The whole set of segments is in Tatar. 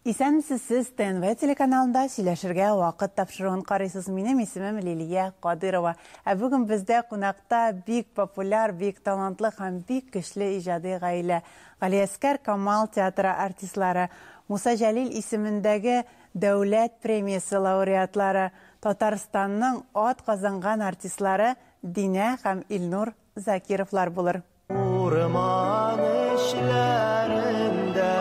Исәнмесез, сез ТНВ телеканалында сөйләшергә вакыт тапшыруын карыйсыз. Минем исемем Лилия Кадырова. Бүген бездә кунакта бик популяр, бик талантлы һәм бик көчле иҗади гаилә. Галиәскәр Камал театры артистлары, Муса Җәлил исемендәге дәүләт премиясе лауреатлары, Татарстанның ат казанган артистлары Динә һәм Илнур Закировлар булыр. Урман эшләрендә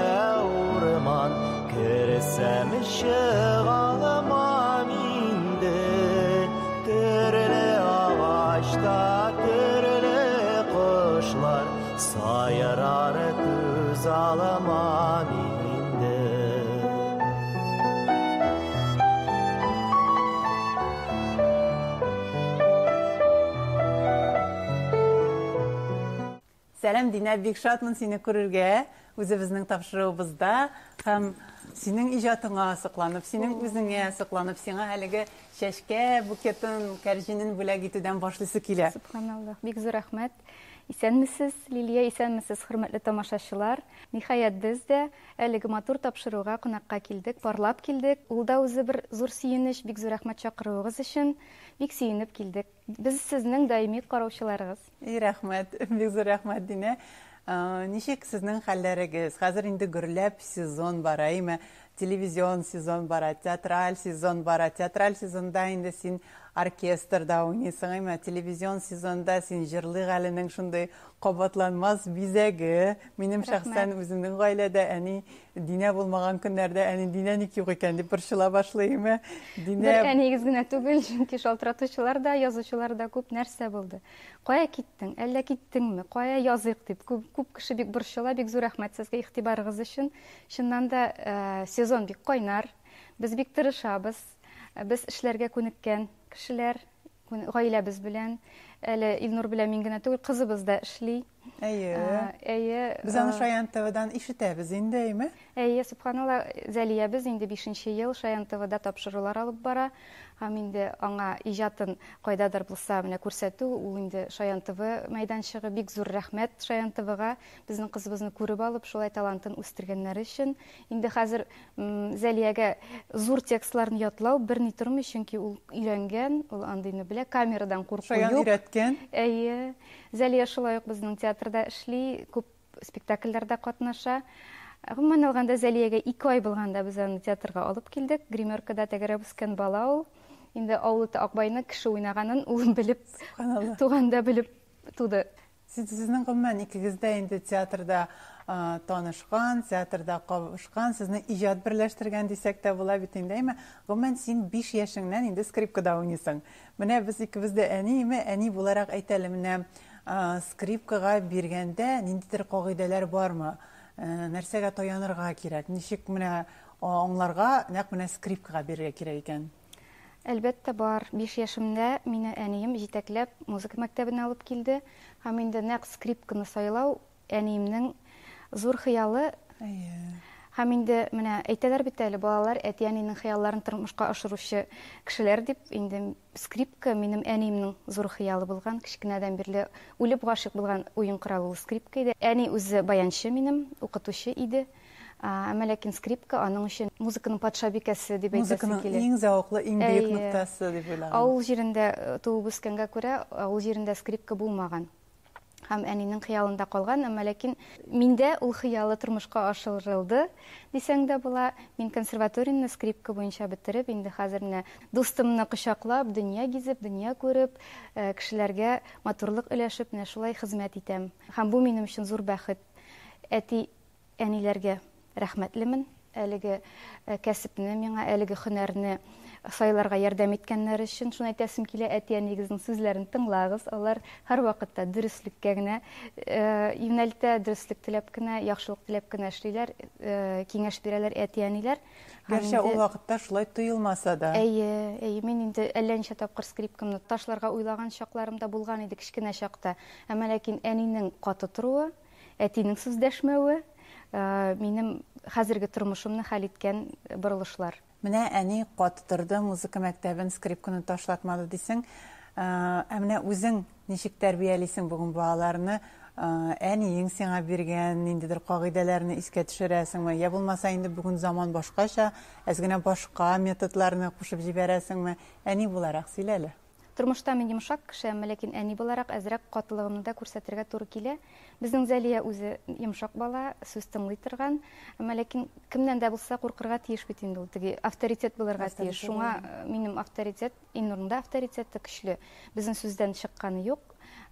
урман керсәм чыгаламам инде, төрле агачта төрле кошлар сайрар күз аламам инде. Сәлам, Динә, бик шатмын сине күрергә. Үзебезнең тапшыруыбызда һәм синең иҗатыңа асыкланып, синең үзеңә асыкланып, сиңа әлеге чәчкә букетін, кәрҗинен бүләк итүдән башлыйсы килә. Субханаллах, бик зур рәхмәт. Исәнмесез, Лилия, исәнмесез, хөрмәтле тамашачылар. Ниһаять без дә әлеге матур тапшыруга кунакка килдек, парлап килдек. Ул да үзе бер зур сөенеч, бик зур рәхмәт чакыруыгыз өчен. Бик сөенеп килдек. Без сезнең даими караучыларыгыз. Рәхмәт, бик зур рәхмәт, Динә. Ничек сезнең хәлләрегез? Хәзер инде гөрләп сезон бара, име? Телевизион сезон бара, театраль сезон бара. Театраль сезонда инде син оркестрда уйныйсың, име? Телевизион сезонда син җырлый галенең шундый кабатланмас бизәге. Минем шәхсән үземнең гаиләдә әни Динә булмаган көннәрдә әни Динә ник юк икән дип борчыла башлыймы? Бер әнигез генә түгел, чөнки шалтыратучылар да, язучылар да күп нәрсә булды. Кая киттең? Әллә киттеңме? Кая языйк дип күп кеше бик борчыла, бик зур рәхмәт сезгә игътибарыгыз өчен. Чыннан да сезон бик кайнар. Без бик тырышабыз. Без эшләргә күнеккән кешеләр, гаиләбез белән, әле Илнур белән мин генә түгел, кызыбыз да эшли. Әйе. Без аны Шаян ТВ-дан ишетәбез инде, име? Әйе, субханалла, Зәлиябез инде 5нче ел Шаян ТВ-да тапшырулар алып бара. Һәм инде аңа иҗатын кайдадыр булса менә күрсәтү, ул инде Шаян ТВ мәйданчыгы, бик зур рәхмәт Шаян ТВ-га безнең кызыбызны күреп алып, шулай талантын үстергәннәр өчен. Инде хәзер Зәлиягә зур текстларны ятлау берни тормый, чөнки ул өйрәнгән, ул андыйны белә, камерадан курку юк. Шаян өйрәткән. Әйе. Зәлия шулай ук безнең театрда эшли, күп спектакльләрдә катнаша. Гомумән алганда Зәлиягә 2 ай булганда без аны театрга алып килдек. Гримеркада тәгәрәп үскән бала ул. Инде авылда Акбайны кеше уйнаганын ул белеп, туганда белеп туды. Сезнең гомумән икегез дә инде театрда танышкан, театрда кавышкан, сезне иҗат берләштергән дисәк тә була бит инде, әйме? Гомумән син 5 яшеңнән инде скрипкада уйныйсың. Менә без икебез дә әни буларак әйтәле, менә скрипкага биргәндә ниндидер кагыйдәләр бармы? Нәрсәгә таянырга кирәк? Ничек менә аңларга, нәкъ менә скрипкага бирергә кирәк икән? Әлбәттә бар. 5 яшымда мине әнием җитәкләп музыка мәктәбенә алып килде. Һәм инде нәкъ скрипканы сайлау әниемнең зур хыялы. Һәм инде менә әйтәләр бит әле балалар әти-әнинең хыялларын тормышка ашыручы кешеләр дип, инде скрипка минем әниемнең зур хыялы булган, кичкенәдән бирле үлеп гашык булган уен коралы ул скрипка иде. Әни үзе баянчы минем, укытучы иде. Әмма ләкин скрипка аның өчен музыканың патшабикәсе дип әйтәсе килә. Музыканың иң зәвыклы, иң бөек ноктасы дип уйлаган. Авыл җирендә туып үскәнгә күрә, авыл җирендә скрипка булмаган. Һәм әнинең хыялында калган, әмма ләкин миндә ул хыялы тормышка ашырылды дисәң дә була. Мин консерваторияны скрипка буенча бетереп, инде хәзер менә дустымны кочаклап, дөнья гизеп, дөнья күреп, кешеләргә матурлык өләшеп, менә шулай хезмәт итәм. Һәм бу минем өчен зур бәхет. Әни-әниләргә рәхмәтлемен. Әлеге кәсепне миңа, әлеге һөнәрне сайларга ярдәм иткәннәр өчен. Шуны әйтәсем килә, әти-әнигезнең сүзләрен тыңлагыз. Алар һәр вакытта дөреслеккә генә юнәлтә, дөреслек теләп кенә, яхшылык теләп кенә эшлиләр, киңәш бирәләр әти-әниләр. Гәрчә ул вакытта шулай тоелмаса да. Әйе, мин инде әллә ничә тапкыр скрипкамны ташларга уйлаган чакларым да булган иде кичкенә чакта. Әмма ләкин әнинең каты торуы, әтинең сүз дәшмәве минем хәзерге тормышымны хәл иткән борылышлар. Менә әни каты торды, музыка мәктәбен, скрипканы ташлатмады дисең, менә үзең ничек тәрбиялисең бүген балаларны? әниең сиңа биргән ниндидер кагыйдәләрне искә төшерәсеңме? Я булмаса инде бүген заман башкача, әзгенә башка методларны кушып җибәрәсеңме? Әни буларак сөйләле. Тормышта мин йомшак кеше, ләкин әни буларак әзрәк катылыгымны да күрсәтергә туры килә. Безнең Зәлия үзе йомшак бала, сүз тыңлый торган, ләкин кемнән дә булса куркырга тиеш бит инде ул, теге авторитет булырга тиеш. Шуңа минем авторитет, Иннурның да авторитеты көчле. Безнең сүздән чыкканы юк.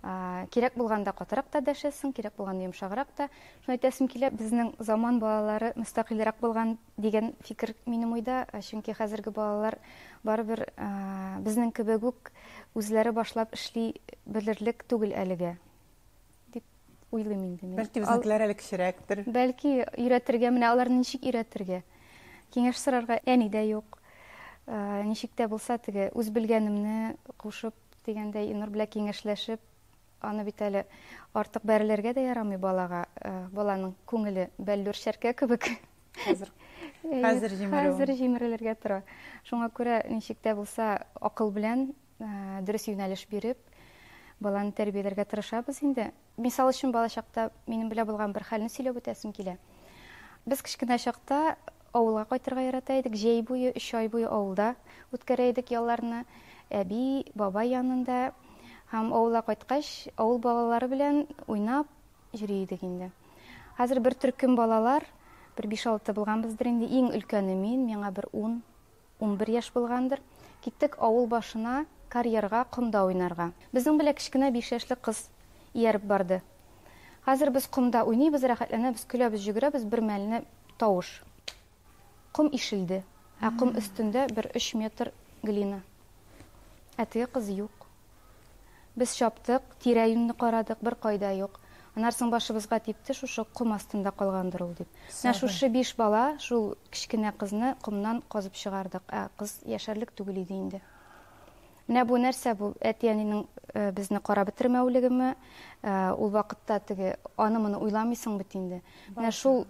Кирәк булганда катырак та дәшәсең, кирәк булганда йомшаграк та. Шуны әйтәсем килә, безнең заман балалары мөстәкыйльрәк булган дигән фикер минем уйда, чөнки хәзерге балалар барыбер безнең кебек үк үзләре башлап эшли белерлек түгел әлегә дип уйлыйм инде мин. Бәлки безнекеләр әле кечерәктер. Бәлки өйрәтергә, менә аларны ничек өйрәтергә? Киңәш сорарга әни дә юк. Ничек тә булса теге үз белгәнемне кушып дигәндәй Иннур белән киңәшләшеп, аны бит әле артык бәрелергә дә ярамый балага. Баланың күңеле бәллүр шәркә кебек. Хәзер җимерелергә тора. Шуңа күрә ничек тә булса акыл белән дөрес юнәлеш биреп, баланы тәрбияләргә тырышабыз инде. Мисал өчен бала чакта минем белән булган бер хәлне сөйләп үтәсем килә. Без кичкенә чакта авылга кайтырга ярата идек, җәй буе, 3 ай буе авылда үткәрә идек ялларны. Әби, бабай янында һәм авылга кайткач, авыл балалары белән уйнап йөри идек инде. Хәзер бер төркем балалар, бер 5-6 булганбыздыр инде, иң өлкәне мин, миңа бер 10-11 яшь булгандыр. Киттек авыл башына карьерга, кумда уйнарга. Безнең белән кичкенә 5 яшьлек кыз ияреп барды. Хәзер без кумда уйныйбыз, рәхәтләнәбез, көләбез, йөгерәбез, бер мәлне тавыш. Кум ишелде. Кум өстендә бер 3 метр глина. Әтеге кыз юк. Без чаптык, тирә-юньне карадык, бер кайда юк. Анарсын башыбызга типте, шушы кум астында калгандыр ул дип. Менә шушы 5 бала шул кичкенә кызны кумнан казып чыгардык. Кыз яшәрлек түгел иде инде. Менә бу нәрсә бу? Әти-әнинең безне карап бетермәүлегеме? Ул вакытта теге аны-моны уйламыйсың бит инде. Менә шул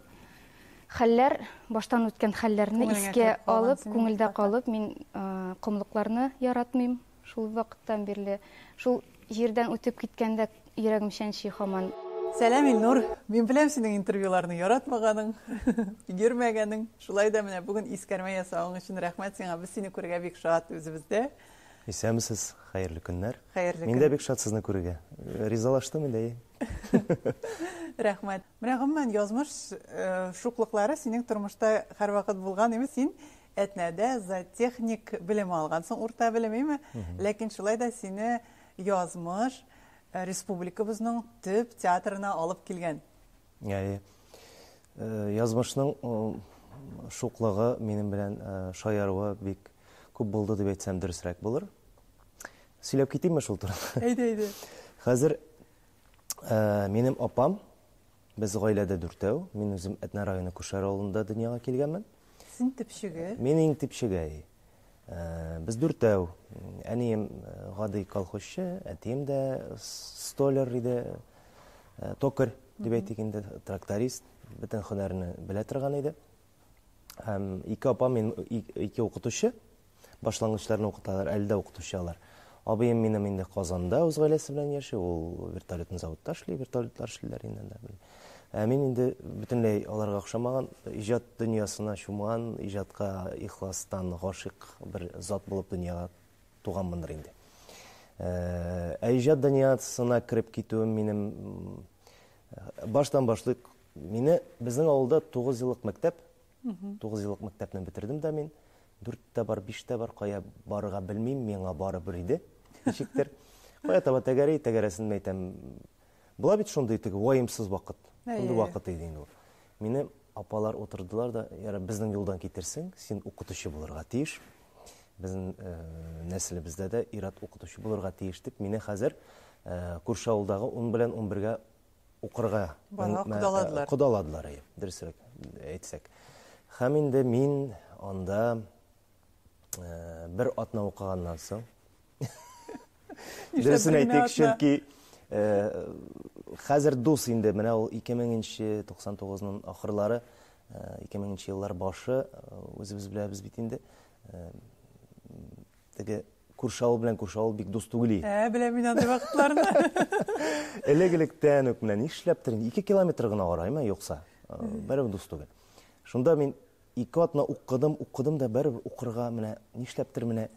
хәлләр, баштан үткән хәлләрне искә алып, күңелдә калып, мин кумлыкларны яратмыйм. Шул вакыттан бирле, шул җирдән үтеп киткәндә йөрәгем шәнчи һаман. Сәлам, Илнур. Мин беләм синең интервьюларны яратмаганың, йөрмәгәнең. Шулай да менә бүген искәрмә ясавың өчен рәхмәт сиңа. Без сине күрергә бик шат үзебездә. Исәнмесез, хәерле көннәр. Хәерле Мин дә бик шат сезне күрергә. Ризалаштым инде. Рәхмәт. Менә гомумән язмыш шуклыклары синең тормышта һәрвакыт булган име? Син әтнәдә зоотехник белем алгансың, урта белемме? Ләкин шулай да сине язмыш республикабызның төп театрына алып килгән. Язмышның шуклыгы минем белән шаярыуы бик күп булды дип әйтсәм дөресрәк булыр. Сөйләп китимме шул турыда? Әйдә. Хәзер минем апам, без гаиләдә 4, мин үзем Әтнә районы Күшәр авылында дөньяга килгәнмен. Син төпчеге? Мин иң төпчеге. Без 4. Әнием гади колхозчы, әтием дә столер иде, токар дип әйтик инде, тракторист, бөтен һөнәрне белә торган иде. Һәм 2 апам, мин 2 укытучы, башлангычларны укыталар, әле дә укытучы алар. Абыем минем инде Казанда үз гаиләсе белән яши, ул вертолетный заводта эшли, вертолетлар эшлиләр инде. Мин инде бөтенләй аларга охшамаган, иҗат дөньясына чумган, иҗатка ихластан гашыйк бер зат булып дөньяга туганмындыр инде. Иҗат дөньясына кирип китүем минем баштан башлык, мине безнең авылда 9 еллык мәктәп, 9 еллык мәктәпне бетердем дә мин. 4 бар, 5 бар, кая барырга белмим, миңа барыбер иде. Ничектер? Кая таба тәгәрәсен әйтәм. Була бит шундый теге ваемсыз вакыт. Шундый вакыт иде инде ул. Мине апалар утырдылар да, яра безнең юлдан китерсең, син укытучы булырга тиеш. Безнең нәселебездә дә ират укытучы булырга тиеш дип, мине хәзер күрше авылдагы 10 белән 11гә укырга кудаладылар. Дөресрәк әйтсәк. Һәм инде мин анда бер атна укыганнан соң дөресен әйтик, чөнки хәзер дус инде, менә ул 2099-ның ахырлары, 2000 еллар башы, үзебез беләбез бит инде, теге күрше авыл белән күрше авыл бик дус түгел. Беләм мин андый вакытларны. Элек-электән үк менә нишләптер, 2 километр гына араймы, юкса, бер дус түгел. Шунда мин 2 атна укыдым да бер укырга менә нишләптер менә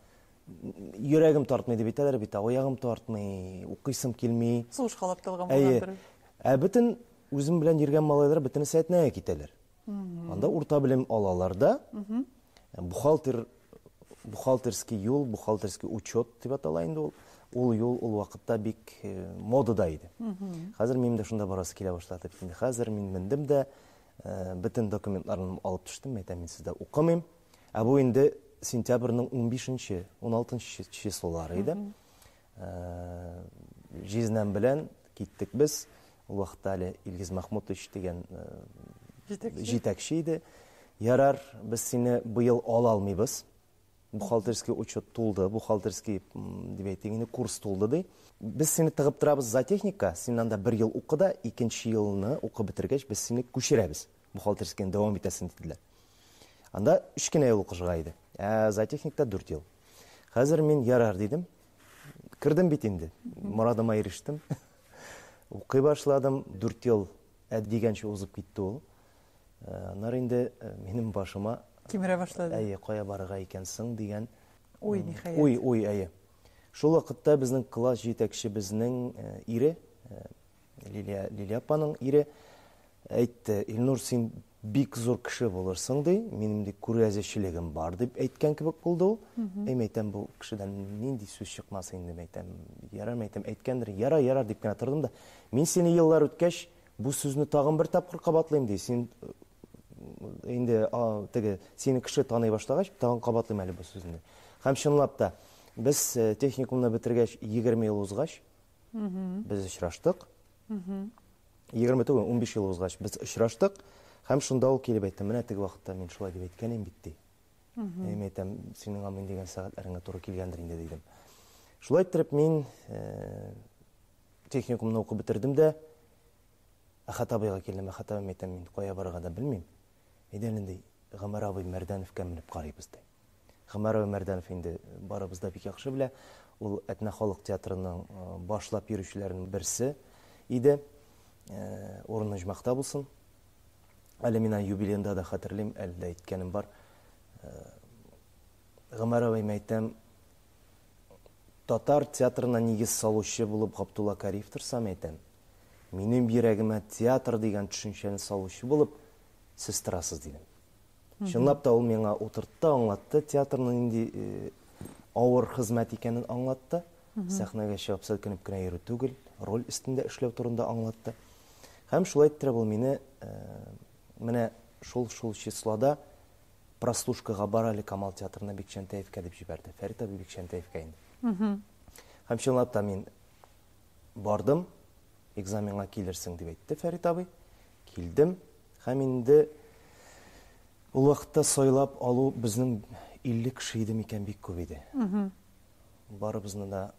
йөрәгем тартмый дип әйтәләр бит, аягым тартмый, укыйсым килми. Сугыш калап талган булгандыр. Бөтен үзем белән йөргән малайлар бөтен сәетнәгә китәләр. Анда урта белем алалар да. Бухгалтерский юл, бухгалтерский учет дип атала инде ул. Ул юл ул вакытта бик модада иде. Хәзер минем дә шунда барасы килә башлады. Инде хәзер мин мендем дә бөтен документларны алып төштем, әйтәм мин сездә укымыйм. Бу инде сентябрьнең 15-нче, 16-нчы числолары иде. Жизнәм белән киттек без. Ул вакытта әле Илгиз Мәхмүтович дигән җитәкче иде. Ярар, без сине быел ала алмыйбыз. Бухгалтерский учет тулды, бухгалтерский дип әйтегене курс тулды ди. Без сине тыгып торабыз за техника, син анда 1 ел укыда, 2нче елны укып бетергәч без сине күчерәбез. Бухгалтерскийны дәвам итәсен диделәр. Анда 3 кенә ел укырга иде. За техникта 4 ел. Хәзер мин ярар дидем. Кирдем бит инде. Морадыма ирештем. Укый башладым, 4 ел дигәнче узып китте ул. Нар инде минем башыма кимерә башлады. Кая барырга икәнсең дигән ниһаять. Ой. Шул вакытта безнең класс җитәкчебезнең ире, Лилия апаның ире әйтте: "Илнур, син бик зур кеше булырсың ди, минем ди күрәзәчелегем бар" дип әйткән кебек булды ул. Әйтәм, бу кешедән нинди сүз чыкмас инде, әйтәм. Ярар, әйтәм, әйткәндер. Ярар дип кенә тордым да, мин сине еллар үткәч бу сүзне тагын бер тапкыр кабатлыйм ди. Син инде теге сине кеше таный башлагач, тагын кабатлыйм әле бу сүзне. Һәм чынлап та без техникумны бетергәч 20 ел узгач, без очраштык. 20 түгел, 15 ел узгач без очраштык. Һәм шунда ул килеп әйтте: "Менә теге вакытта мин шулай дип әйткән идем бит ди. Әйтәм, синең амин дигән сәгатьләреңә туры килгәндер инде" дидем. Шулай итеп мин техникумны укып бетердем дә Хатабыйга килдем. Хатабым әйтәм, мин кая барырга да белмим. Әйдән инде Гомәр абый Мәрдәновка менеп карыйбыз ди. Гомәр абый Мәрдәнов инде барыбыз да бик яхшы белә. Ул Әтнә халык театрының башлап йөрүчеләренең берсе иде. Урыны җмакта булсын. Әле мин юбилейында да хәтерлим, әле дә әйткәнем бар. Гомәр абый әйтәм, татар театрына нигез салучы булып Габдулла Кариев торсам әйтәм, минем йөрәгемә театр дигән төшенчәне салучы булып сез торасыз дидем. Чынлап та ул миңа утыртты, аңлатты, театрның инде авыр хезмәт икәнен аңлатты. Сәхнәгә чыгып селкенеп кенә йөрү түгел, роль өстендә эшләү турында аңлатты. Һәм шулай иттереп ул мине менә шул числода прослушкага барали Камал театрына Бикчәнтәевкә дип җибәрде. Фәрит абый Бикчәнтәевкә инде. Һәм чынлап та мин бардым, экзаменга килерсең дип әйтте Фәрит абый. Килдем, һәм инде ул вакытта сайлап алу безнең 50 кеше иде микән, бик күп иде. Барыбызны да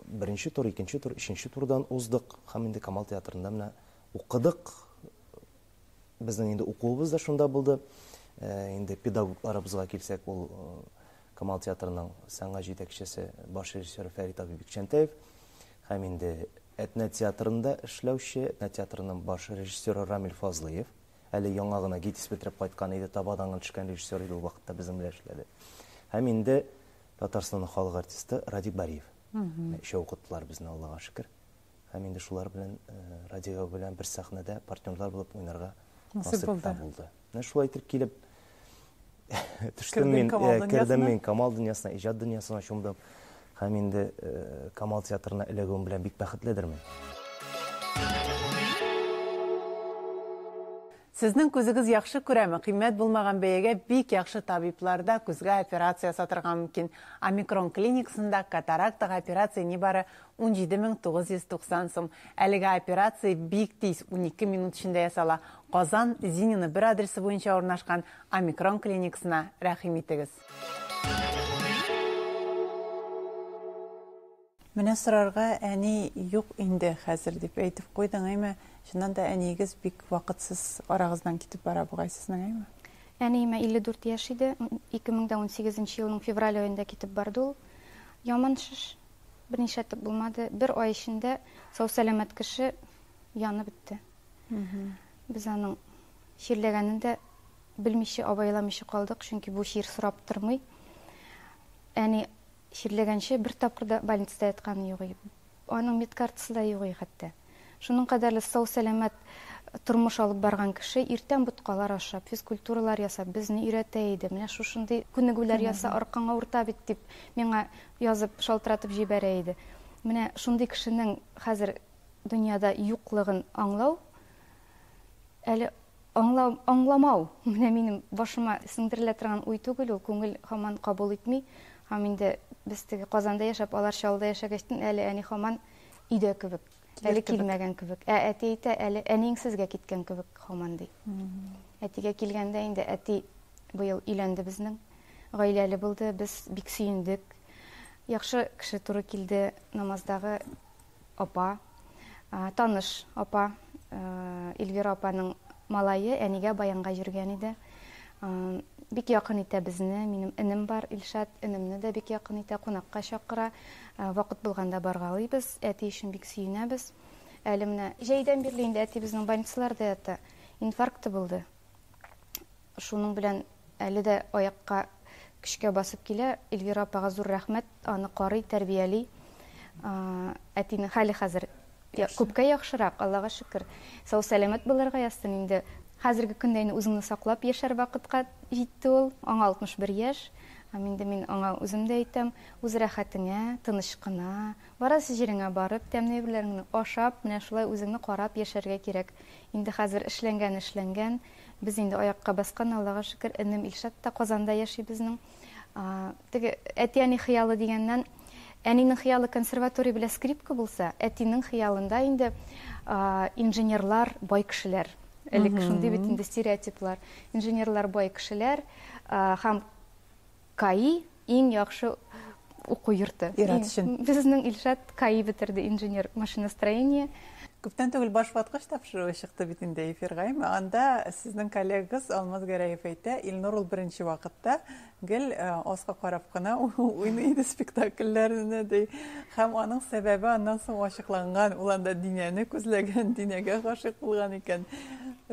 беренче тур, икенче тур, өченче турдан уздык. Һәм инде Камал театрында менә укыдык. Безнең инде укуыбыз да шунда булды. Инде педагогларыбызга килсәк, ул Камал театрының сәнгать җитәкчесе, баш режиссер Фәрит абый Бикчәнтәев. Һәм инде Әтнә театрында эшләүче, Әтнә театрының баш режиссеры Рамил Фазлыев. Әле яңа гына ГИТИС бетереп кайткан иде, Табаданнан төшкән режиссер иде ул вакытта безнең белән эшләде. Һәм инде Татарстанның халык артисты Радик Бариев. Эше укыттылар безне, Аллага шөкер. Һәм инде шулар белән радио белән бер сәхнәдә партнерлар булып уйнарга насыйп булды. Менә шулай итеп килеп төштем мин, кирдем мин Камал дөньясына, иҗат дөньясына чумдым. Һәм инде Камал театрына эләгүем белән бик бәхетледермен. Сезнең күзегез яхшы күрәме? Кыйммәт булмаган бәягә бик яхшы табибларда күзгә операция сатырга мөмкин. Омикрон клиникасында катарактага операция нибары 17,990 сум. Әлеге операция бик тиз 12 минут эчендә ясала. Казан Зинина бер адресы буенча урнашкан Омикрон клиникасына рәхим итегез. Менә сорарга әни юк инде хәзер дип әйтеп куйдың, әйме? Шуннан да әнигез бик вакытсыз арагыздан китеп бара бугайсызның, әйме? Әниемә 54 яшь иде. 2018 елның февраль аенда китеп барды ул. Яман шеш. Берничә төп булмады. Бер ай эчендә сау-сәламәт кеше янып бетте. Без аның ширләгәнен дә белмичә, абайламыйча калдык, чөнки бу шир сорап тормый. Әни ширләгәнче бер тапкыр да больницада ятканы юк иде. Аның медкартасы да юк иде хәтта. Шуның кадәрле сау-сәламәт тормыш алып барган кеше иртән буткалар ашап, физкультуралар ясап, безне өйрәтә иде. Менә шушындый күнегүләр яса, аркаңа урта бит дип, миңа язып, шалтыратып җибәрә иде. Менә шундый кешенең хәзер дөньяда юклыгын аңлау, әле аңламау, менә минем башыма сеңдерелә торган уй түгел, ул күңел һаман кабул итми. Һәм инде без теге Казанда яшәп, алар Чаллыда яшәгәчтен, әле әни һаман өйдә кебек. Әле килмәгән кебек. Әти әйтә, әле әниң сезгә киткән кебек һаман ди. Әтигә килгәндә инде әти быел өйләнде безнең. Гаиләле булды, без бик сөендек. Яхшы кеше туры килде, намаздагы апа, таныш апа, Эльвира апаның малайы әнигә баянга йөргән иде. Бик якын итә безне, минем энем бар, Илшат, энемне дә бик якын итә, кунакка чакыра. Вакыт булганда баргалыйбыз, әти өчен бик сөенәбез. Әле менә җәйдән бирле инде әти безнең больницаларда ята, инфаркты булды. Шуның белән әле дә аякка көчкә басып килә. Эльвира апага зур рәхмәт, аны карый, тәрбияли. Әтинең хәле хәзер күпкә яхшырак, Аллага шөкер. Сау-сәламәт булырга ястын инде. Хәзерге көндә инде үзеңне саклап яшәр вакытка җитте ул. Аңа 61 яшь. Инде мин аңа үзем дә әйтәм, үз рәхәтеңә, тыныч кына, барасы җиреңә барып, тәмле әйберләреңне ашап, менә шулай үзеңне карап яшәргә кирәк. Инде хәзер эшләнгән. Без инде аякка баскан, Аллага шөкер, энем Илшат та Казанда яши безнең. Теге әти-әни хыялы дигәннән, әнинең хыялы консерватория белән скрипка булса, әтинең хыялында инде инженерлар, бай кешеләр. Элек шундый бит инде стереотиплар. Инженерлар, бай кешеләр һәм КАИ иң яхшы уку йорты. Безнең Илшат КАИ битерде, инженер машиностроение. Күптән түгел баш ваткыч тапшыруы чыкты бит инде эфирга. Анда сезнең коллегагыз Алмаз Гәрәев әйтә, Илнур ул беренче вакытта гел аска карап кына уйный иде спектакльләрне ди. Һәм аның сәбәбе аннан соң ачыкланган. Ул анда динәне күзләгән, динәгә гашык булган икән.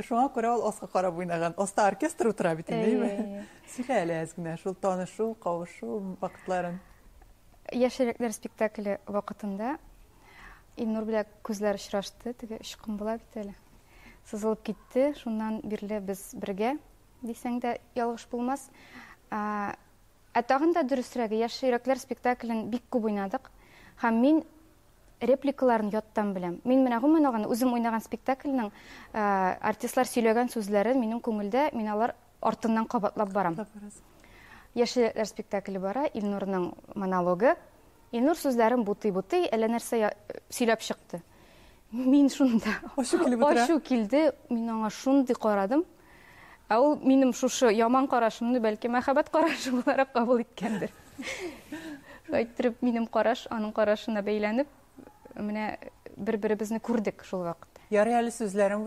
Шуңа күрә ул аска карап уйнаган. Аста оркестр утыра бит инде. Сөйлә әле әзгенә шул танышу, кавышу вакытларын. Яшьрәкләр спектакле вакытында Илнур белән күзләр очрашты, теге 3 көн була бит әле. Сызылып китте, шуннан бирле без бергә дисәң дә ялгыш булмас. Тагын да дөресрәге, яшьрәкләр спектаклен бик күп уйнадык. Һәм мин репликаларын яттан беләм. Мин менә гомумән алганда үзем уйнаган спектакльнең артистлар сөйләгән сүзләрен минем күңелдә, мин алар артыннан кабатлап барам. Яшьрәкләр спектакле бара, Илнурның монологы. Илнур сүзләрен бутый-бутый, әллә нәрсә сөйләп чыкты. Мин шунда ачу килде, мин аңа шундый карадым. Ул минем шушы яман карашымны бәлки мәхәббәт карашы буларак кабул иткәндер. Әйттереп, минем караш аның карашына бәйләнеп, менә бер-беребезне күрдек шул вакытта. Ярый әле сүзләрен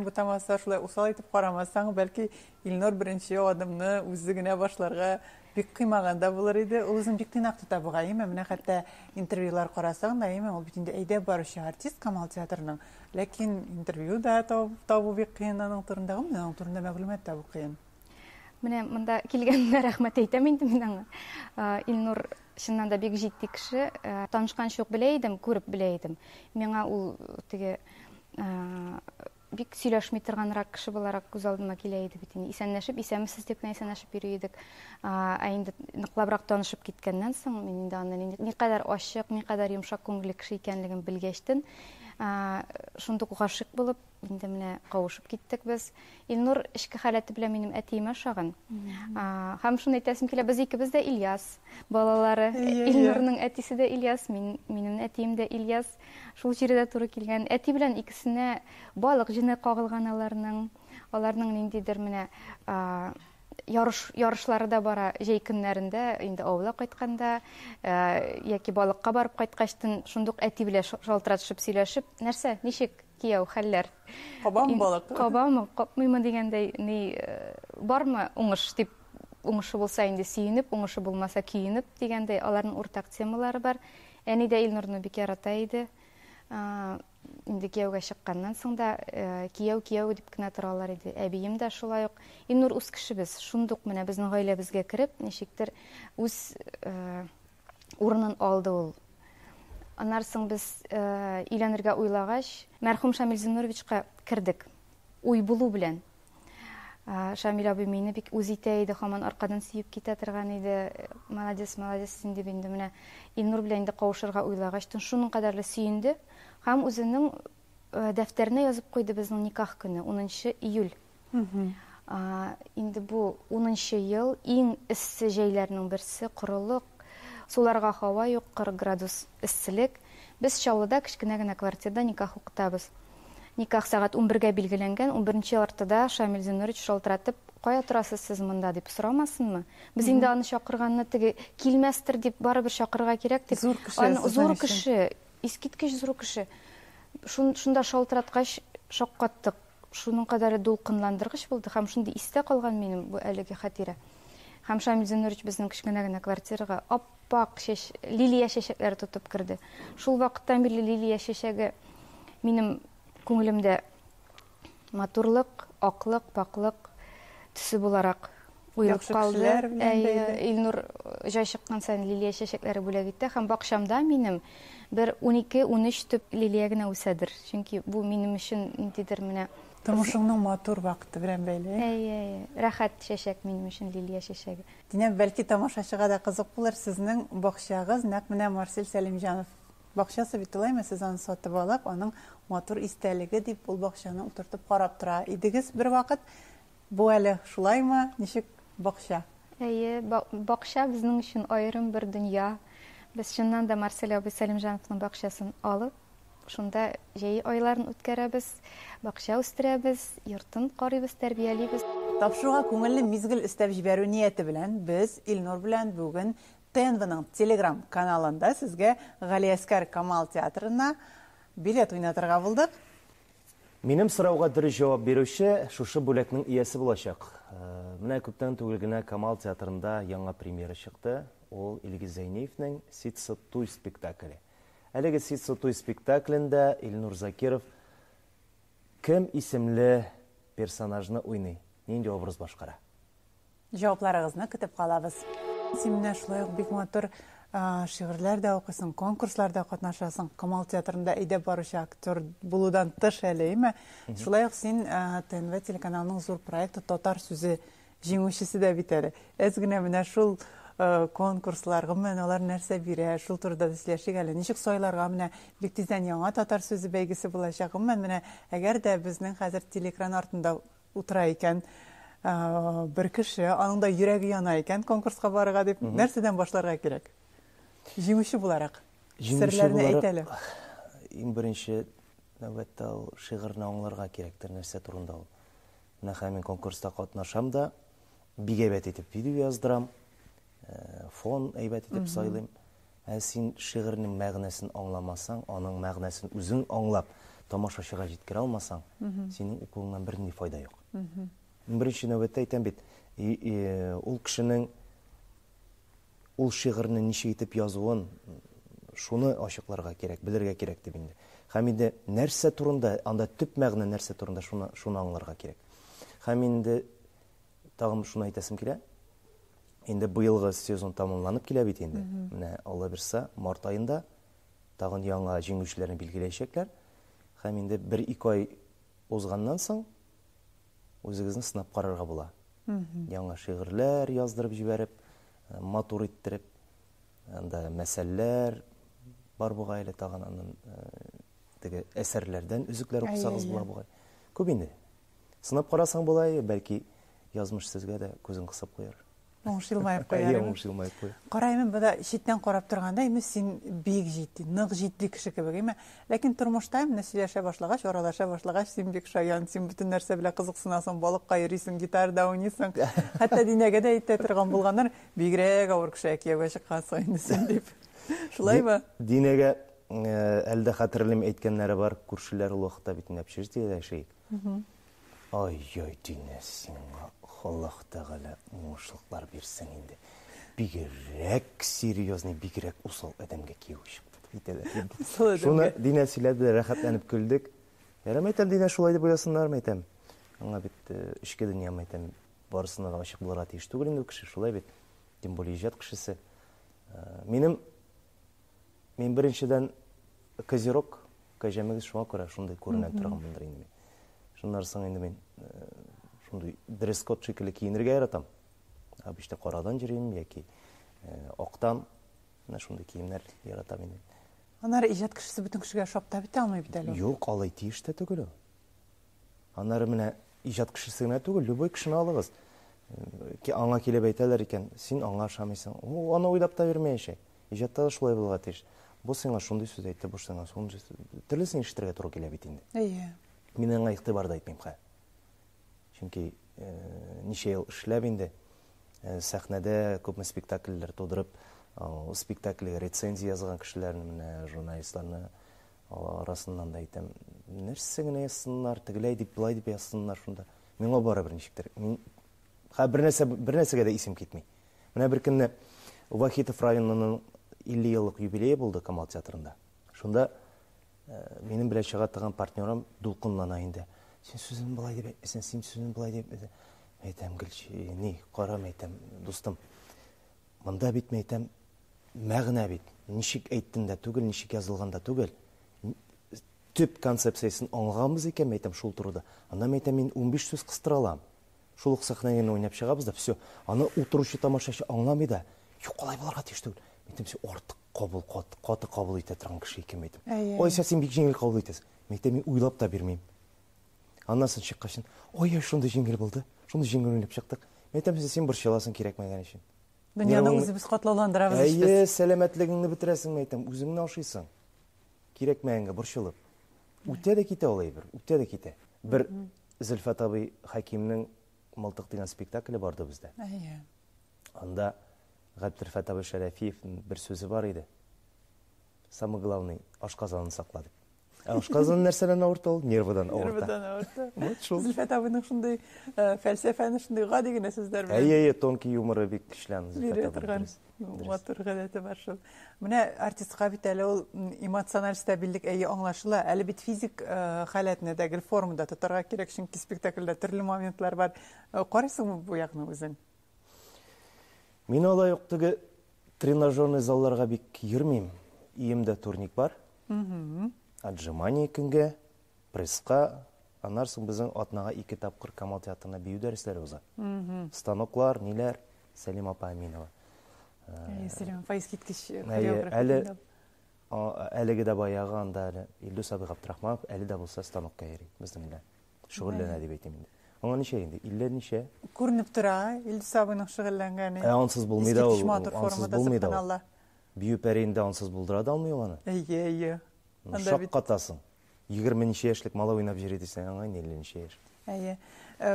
бутамаса, шулай усал итеп карамасаң, бәлки Илнур беренче адымны үзе генә башларга бик кыймаганда булыр иде. Ул үзен бик тыйнак тота буга, менә хәтта интервьюлар карасаң да, ул бит инде әйдә баручы артист Камал театрының. Ләкин интервьюда табу бик кыен аның турында, аның турында мәгълүмат табу кыен. Менә монда килгәнгә рәхмәт әйтәм инде мин аңа. Илнур чыннан да бик җитди кеше, танышканчы ук белә идем, күреп белә идем. Миңа ул теге бик сөйләшми торганрак кеше буларак күз алдыма килә иде бит. Исәнләшеп, исәмсез дип кенә исәнләшеп йөри идек. Инде ныклабрак танышып киткәннән соң мин инде аны никадәр ачык, никадәр йомшак күңелле кеше икәнлеген белгәчтен, шундук гашык булып, инде менә кавышып киттек без. Илнур эчке халәте белән минем әтиемә ошаган. Һәм шуны әйтәсем килә, без икебез дә Ильяс балалары. Илнурның әтисе дә Ильяс, минем әтием дә Ильяс. Шул җирдә туры килгән. Әти белән икесенә балык җене кагылган аларның ниндидер менә ярышлары да бара җәй көннәрендә, инде авылга кайтканда, яки балыкка барып кайткачтын, шундук әти белән шалтыратышып сөйләшеп, нәрсә, ничек кияү хәлләр? Кабам балык. Кабамы, капмыймы дигәндәй, бармы уңыш дип уңышы булса инде сөйүнүп, уңышы булмаса күйүнүп дегендей алардын уртак темалары бар. Әни дә Илнурны бик ярата иде. Инде кияүгә чыкканнан соң да кияү дип кенә торалар иде. Әбием дә шулай ук. Илнур үз кешебез, шундук менә безнең гаиләбезгә кереп, ничектер үз урынын алды ул. Аннан соң без өйләнергә уйлагач, мәрхүм Шамил Зиннуровичка кердек. Уй булу белән. Шамил абый мине бик үз итә иде, һаман аркадан сөеп китә торган иде. Молодец, син дип инде менә Илнур белән инде кавышырга уйлагач, шуның кадәрле сөенде. Һәм үзенең дәфтәренә язып куйды безнең никах көне, 10 июль. Инде бу 10 ел иң эссе җәйләрнең берсе, корылык, суларга һава юк, 40 градус эсселек. Без Чаллыда кичкенә генә квартирада никах укытабыз. Никах сәгать 11-гә билгеләнгән, 11-нче яртыда Шамил Зиннурович шалтыратып, "Кая торасыз сез монда?" дип сорамасынмы? Без инде аны чакырганны теге килмәстер дип барыбер чакырга кирәк дип. Зур кеше, искиткеч зур кеше. Шунда шалтыраткач шаккаттык. Шуның кадәрле дулкынландыргыч булды һәм шундый истә калган минем бу әлеге хатира. Һәм Шамил Зиннурович безнең кичкенә генә квартирага аппак лилия чәчәкләре тотып керде. Шул вакыттан бирле лилия чәчәге минем күңелемдә матурлык, аклык, паклык төсе буларак уелып калды. Илнур җай чыккан саен лилия чәчәкләре бүләк итте һәм бакчамда минем бер 12-13 төп лилия генә үсәдер. Чөнки бу минем өчен ниндидер менә тормышыңның матур вакыты белән бәйле. Рәхәт чәчәк минем өчен лилия чәчәге. Динә, бәлки тамашачыга да кызык булыр, сезнең бакчагыз нәкъ менә Марсель Сәлимҗанов бакчасы бит улаймы, сез аны сатып алып, аның матур истәлеге дип ул бакчаны утыртып карап тора идегез бер вакыт. Бу әле шулаймы? Ничек бакча? Бакча безнең өчен аерым бер дөнья. Без чыннан да Марсель абый Сәлимҗановның бакчасын алып, шунда җәй айларын үткәрәбез, бакча үстерәбез, йортын карыйбыз, тәрбиялибез. Тапшыруга күңелле мизгел өстәп җибәрү нияте белән без Илнур белән бүген ТНВның Telegram каналында сезгә Галиәскәр Камал театрына билет уйнатырга булдык. Минем сорауга дөрес җавап бирүче шушы бүлекнең иясе булачак. Менә күптән түгел генә Камал театрында яңа премьера чыкты. Ул Илгиз Зәйнеевнең "Ситса туй" спектакле. Әлеге "Ситса туй" спектаклендә Илнур Закиров кем исемле персонажны уйный? Нинди образ башкара? Җавапларыгызны көтеп калабыз. Син шулай ук бик матур шигырьләр дә укыйсың, конкурсларда катнашасың. Камал театрында әйдәп баручы актер булудан тыш әлеме. Шулай ук син ТНВ телеканалының зур проекты Татар сүзе җиңүчесе дә бит әле. Әз генә менә шул конкурсларга менә алар нәрсә бирә, шул турыда да сөйләшик әле. Ничек сайларга менә бик тиздән яңа Татар сүзе бәйгесе булачак. Менә әгәр дә безнең хәзер телеэкран артында утыра икән бер кеше, аның да йөрәге яна икән конкурска барырга дип, нәрсәдән башларга кирәк? Җиңүче буларак. Серләрне әйт әле. Иң беренче нәүбәттә ул шигырьне аңларга кирәктер, нәрсә турында ул. Менә һәм конкурста катнашам да, бик әйбәт итеп видео яздырам, фон әйбәт итеп сайлыйм. Син шигырьнең мәгънәсен аңламасаң, аның мәгънәсен үзең аңлап, тамашачыга җиткерә алмасаң, синең укуыңнан бернинди файда юк. Беренче нәүбәттә әйтәм бит, ул кешенең ул шигырьне ничек итеп язуын, шуны ачыкларга кирәк, белергә кирәк дип инде. Һәм инде нәрсә турында, анда төп мәгънә нәрсә турында, шуны аңларга кирәк. Һәм инде тагын шуны әйтәсем килә. Инде быелгы сезон тамамланып килә бит инде. Менә Алла бирсә, март айында тагын яңа җиңүчеләрне билгеләячәкләр. Һәм инде 1-2 ай узганнан соң үзегезне сынап карарга була. Яңа шигырьләр яздырып җибәреп, матур иттереп, анда мәсьәләләр бар бу гаилә тагын аннан теге әсәрләрдән үзекләр укысагыз була бу. Күп инде. Сынап карасаң булай, бәлки язмыш сезгә дә күзен кысып куяр. Оңшылмайып куяр. Караймын, буда читтән карап торганда, син бик җитди, нык җитди кеше кебек. Ләкин тормышта сөйләшә башлагач, аралаша башлагач, син бик шаян, син бөтен нәрсә белән кызыксынасың, балыкка йөрисең, гитарда уйныйсың. Хәтта Динәгә дә әйтә торган булганнар, бигрәк авыр кеше кияүгә чыккансың инде син дип. Шулаймы? Динәгә әлдә хәтерлим әйткәннәре бар, күршеләр ул вакытта бит общежитиедә яши. Ай-яй динесин, Аллах Тағала оңышлықлар берсін енді. Бигерек серьезный, бигерек усал әдемге кеу шықты. Шуны динесилерді рәхәтләніп күлдік. Әрім әйтәм, динес шулай деп ойласынлар мәйтәм. Аңа бит ішке дүния мәйтәм, барысына да ашық бұларға тиіш түгіл енді кіші, шулай бит. Тем более ижат кішісі. Мен біріншіден козерог, кәжемегіз шуға көре, шундай көрінен тұрған бұлдар енді мен. Шундар соң енді мен шундай дресс-код шекілі киінерге айратам. Абиште қорадан жүрейім, яки оқтан, шундай киімдер яратам енді. Анары ижат кішісі бүтін кішіге шопта біте алмай біте әлі? Yok, алай тиішті түгілі. Анары міне ижат кішісігіне түгіл, любой кішіні алығыз. Аңа келіп айталар екен, сен аңа шамайсың. Аны ойлап та бермейші. Ижатта да шулай болға тиіш. Бұл сеңа шундай сөз айтты, бұл сеңа сондай сөз. Түрлісін іштерге тұру келіп етінде. Мен аңа иқтибарды айтмайым қа. Чүнки неше ел ішләп енді сәхнәдә күпме спектакльләр тудырып, спектакльгә рецензия язган кешеләрне, журналистларны арасыннан да әйтәм, нәрсә генә язсыннар, тегеләй дип, булай дип язсыннар шунда. Миңа барыбер ничектер. Мин бернәрсәгә дә исем китми. Менә бер көнне Вахитов районының 50 еллык юбилее булды Камал театрында. Шунда минем белән чыга торган партнерым дулкынлана инде. Син сүзен булай дип, син сүзен булай дип әйтәм, Гөлчи, ни, карам әйтәм, дустым. Монда бит әйтәм, мәгънә бит. Ничек әйттең дә түгел, ничек язылган да түгел. Төп концепциясын аңлаганбыз икән әйтәм шул турыда. Анда әйтәм, мин 15 сүз кыстыра алам. Шул ук сәхнәгә уйнап чыгабыз да, всё. Аны утыручы тамашачы аңламый да. Юк, калай буларга тиеш түгел. Әйтәм, син артык кабул, каты кабул итә торган кеше икән әйтәм. Ой, син бик җиңел кабул итәсең. Әйтәм, мин уйлап та бирмим. Аннан соң чыккачын, ой, шундай җиңел булды. Шундай җиңел уйнап чыктык. Әйтәм, син борчыласың кирәкмәгән өчен. Дөньяны үзебез катлауландырабыз ич без. Әйе, сәламәтлегеңне бетерәсең әйтәм, үзеңне ашыйсың. Кирәкмәгәнгә борчылып. Үтә дә китә ул әйбер, үтә дә китә. Бер Зөлфәт абый Хәкимнең Мылтык дигән спектакле барды бездә. Әйе. Анда Габдулфат абый Шәрәфиев бер сүзе бар иде. Самый главный ашказанын сакла дип. Ашказан нәрсәдән авырта ул? Нервыдан авырта. Нервыдан авырта. Зөлфәт абыйның шундый фәлсәфәне шундый гади генә сүзләр белән. Әйе, тонкий юморы бик көчлән Зөлфәт абый. Матур гадәте бар шул. Менә артистка бит әле ул эмоциональ стабильлек әйе аңлашыла. Әле бит физик халәтне дәгел формада тотарга кирәк, чөнки спектакльдә төрле моментлар бар. Карыйсыңмы бу якны үзең? Мин алай ук теге тренажерный залларга бик йөрмим. Иемдә турник бар. Отжимание көнгә, пресска, аннан соң безнең атнага 2 тапкыр Камал театрына бию дәресләре уза. Станоклар, ниләр, Сәлим апа Аминова. Сәлим апа искиткеч хореограф. Әлеге дә баягы анда Илдус абый Габдрахманов әле дә булса станокка йөри безнең белән. Шөгыльләнә дип әйтим инде. Аңа ничә инде? 50 ничә? Күренеп тора, Илдус абыйның шөгыльләнгәне. Ансыз булмый да ул. Ансыз булмый да ул. Ала. Бию пәринде ансыз булдыра да алмый ул аны. Әйе. Шак катасың. 20 ничә яшьлек мала уйнап йөри дисәң, аңа 50 ничә яшь. Әйе.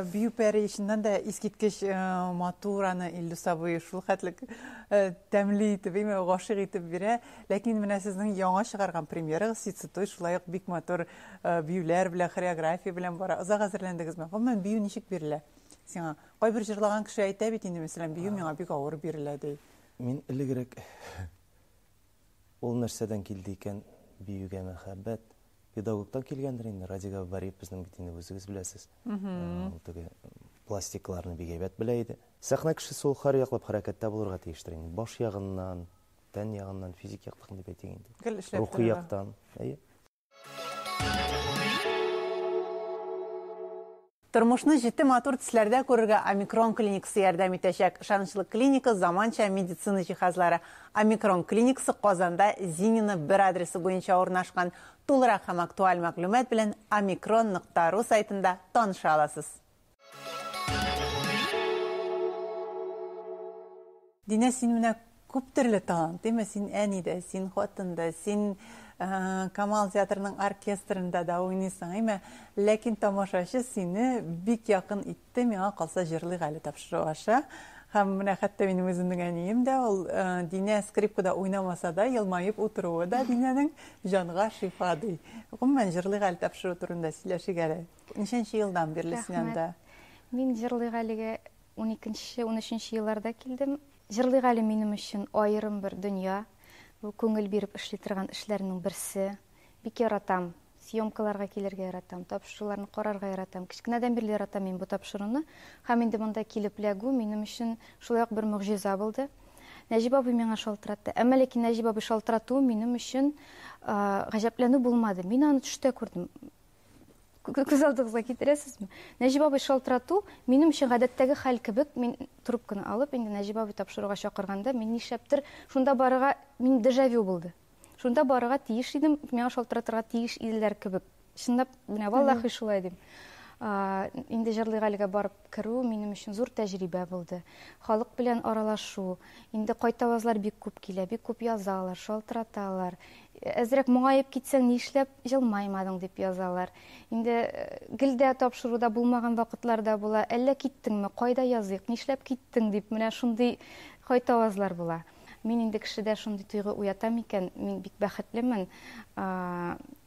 Бию пәри ишеннән дә искиткеч матураны Илдус абый шул хәтлек тәмле итеп, гашыйк итеп бирә. Ләкин менә сезнең яңа чыгарган премьерагыз Сицетой шулай ук бик матур биюләр белән, хореография белән бара. Озак әзерләндегезме? Гомумән бию ничек бирелә? Сиңа кайбер җырлаган кеше әйтә бит инде, мәсәлән, бию миңа бик авыр бирелә ди. Мин элегрәк ул нәрсәдән килде икән? Биюгә мәхәббәт педагогтан килгәндер инде. Радига Бариев безнең бит инде үзегез беләсез. Теге пластикларны бик әйбәт белә иде. Сәхнә кешесе ул һәр яклап хәрәкәттә булырга тиештер инде. Баш ягыннан, тән ягыннан, физик яктан дип әйтик инде. Рухи яктан. Әйе. Тормышны җитте матур төсләрдә күрергә Омикрон клиникасы ярдәм итәчәк. Ышанычлы клиника заманча медицина җиһазлары. Омикрон клиникасы Казанда Зинина бер адресы буенча урнашкан. Тулырак һәм актуаль мәгълүмат белән omicron.ru сайтында таныша аласыз. Динә, син менә күп төрле талант, әмма син әнидә, син хатында, син Камал театрының оркестрында да уйныйсың, әмма ләкин тамашачы сине бик якын итте, миңа калса җырлый гали тапшыру аша. Һәм менә хәтта минем үземнең әнием дә ул Динә скрипкада уйнамаса да, елмаеп утыруы да Динәнең җанга шифа ди. Гомумән җырлыйга әле тапшыру турында сөйләшик әле. Ничәнче елдан бирле син анда? Мин җырлыйга әлегә 12-13 елларда килдем. Җырлыйга әле минем өчен аерым бер дөнья. Бу күңел биреп эшли торган эшләрнең берсе. Бик яратам. Съемкаларга килергә яратам, тапшыруларны карарга яратам. Кичкенәдән бирле яратам мин бу тапшыруны. Һәм инде монда килеп ләгү минем өчен шулай ук бер мөгъҗиза булды. Нәҗип абый миңа шалтыратты. Әмма ләкин Нәҗип абый шалтыратуы минем өчен гаҗәпләнү булмады. Мин аны төштә күрдем. Күз алдыгызга китерәсезме? Нәҗип абый шалтырату минем өчен гадәттәге хәл кебек. Мин трубканы алып, инде Нәҗип абый тапшыруга чакырганда, мин нишләптер шунда барырга мин дежавю булды. Шунда барырга тиеш идем, миңа шалтыратырга тиеш иделәр кебек. Чынлап, менә валлаһи шулай дим. Инде җырлыйга әлегә барып керү минем өчен зур тәҗрибә булды. Халык белән аралашу, инде кайтавазлар бик күп килә, бик күп язалар, шалтыраталар. Әзрәк моңаеп китсәң, нишләп җылмаймадың дип язалар. Инде гелдә тапшыруда булмаган вакытларда була, әллә киттеңме, кайда языйк, нишләп киттең дип, менә шундый кайтавазлар була. Мин инде кешедә шундый туйгы уятам икән, мин бик бәхетлемен.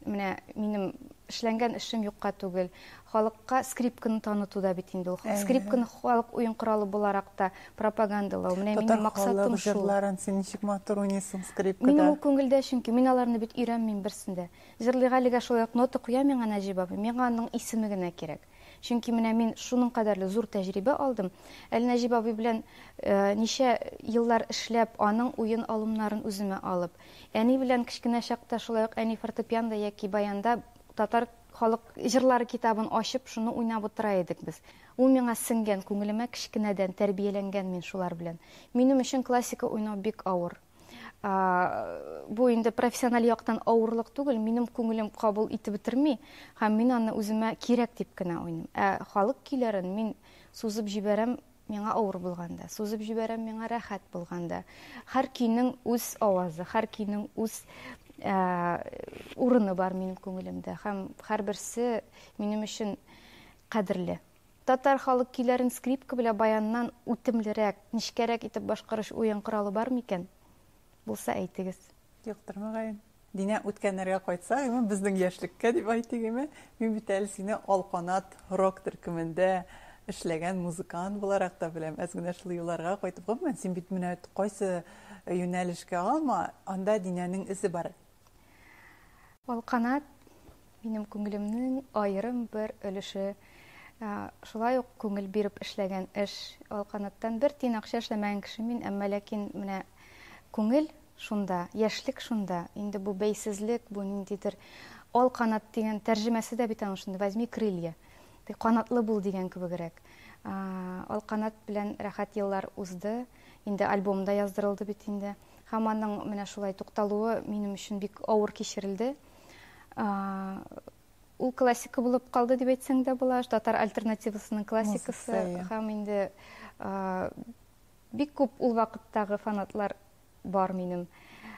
Менә минем эшләнгән эшем юкка түгел. Халыкка скрипканы танытуда бит инде ул. Скрипканы халык уен коралы буларак та пропагандалау. Менә минем максатым шул. Җырларын син ничек матур уйныйсың скрипкада? Минем ул күңелдә, чөнки мин аларны бит өйрәнмим берсендә. Җырлыйга әлегә шулай ук нота куя миңа Нәҗип абый. Миңа аның исеме генә кирәк. Чөнки менә мин шуның кадәрле зур тәҗрибә алдым. Әле Нәҗип абый белән ничә еллар эшләп, аның уен алымнарын үземә алып. Әни белән кичкенә чакта шулай ук әни фортепианда яки баянда татар халык җырлары китабын ачып, шуны уйнап утыра идек без. Ул миңа сеңгән, күңелемә кичкенәдән тәрбияләнгән мин шулар белән. Минем өчен классика уйнау бик авыр. Бу инде профессиональ яктан авырлык түгел, минем күңелем кабул итеп бетерми, һәм мин аны үземә кирәк дип кенә уйныйм. Халык көйләрен мин сузып җибәрәм миңа авыр булганда, сузып җибәрәм миңа рәхәт булганда. Һәр көйнең үз авазы, һәр көйнең үз урыны бар минем күңелемдә, һәм һәрберсе минем өчен кадерле. Татар халык көйләрен скрипка белән баяннан үтемлерәк, ничкәрәк итеп башкарыш уен коралы бар микән? Булса әйтегез. Юктыр мөгаен. Динә үткәннәргә кайтса, безнең яшьлеккә дип әйтегеме? Мин бит әле сине Алканат рок төркемендә эшләгән музыкант буларак та беләм. Әз генә шул юлларга кайтып булмый. Син бит менә кайсы юнәлешкә алма, анда Динәнең изе бар. Алканат минем күңелемнең аерым бер өлеше. Шулай ук күңел биреп эшләгән эш. Алканаттан бер тиен акча эшләмәгән кеше мин, әмма ләкин менә күңел шунда, яшьлек шунда. Инде бу бәйсезлек, бу ниндидер алканат дигән тәрҗемәсе дә бит аның шунда. Возьми крылья. Канатлы бул дигән кебегрәк. Алканат белән рәхәт еллар узды. Инде альбомда яздырылды бит инде. Һәм аның менә шулай тукталуы минем өчен бик авыр кичерелде. Ул классика булып калды дип әйтсәң дә була. Татар альтернативасының классикасы. Һәм инде бик күп ул вакыттагы фанатлар бар минем.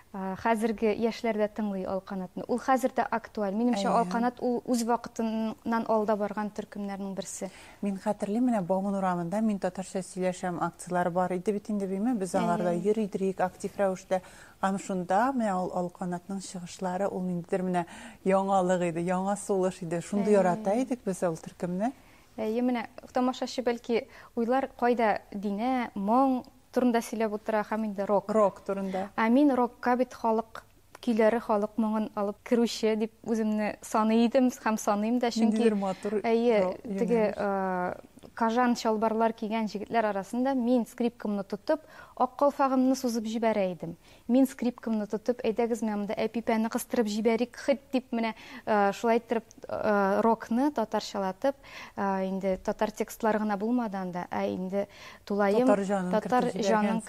Хәзерге яшьләрдә тыңлый Алканатны. Ул хәзердә актуаль. Минемчә Алканат ул үз вакытыннан алда барган төркемнәрнең берсе. Мин хәтерлим, менә Бауман урамында мин татарча сөйләшәм акциялар бар иде бит инде биме, без аларда йөридек актив рәвештә. Һәм шунда менә Алканатның чыгышлары ул ниндидер менә яңалык иде, яңа сулыш иде. Шунда ярата идек без ул төркемне. Менә тамашачы бәлки уйлар кайда Динә, моң турында сөйләп утыра, һәм инде рок. Рок турында. Мин рокка бит халык көйләре, халык моңын алып керүче дип үземне саный идем, һәм саныйм да, чөнки теге кажан чалбарлар кигән җегетләр арасында мин скрипкамны тотып, ак калфагымны сузып җибәрә идем. Мин скрипкамны тотып, әйдәгез менә әпипәне кыстырып җибәрик, хит дип менә шулай итеп рокны татарчалатып, инде татар текстлары гына булмадан да, инде тулаем татар җанын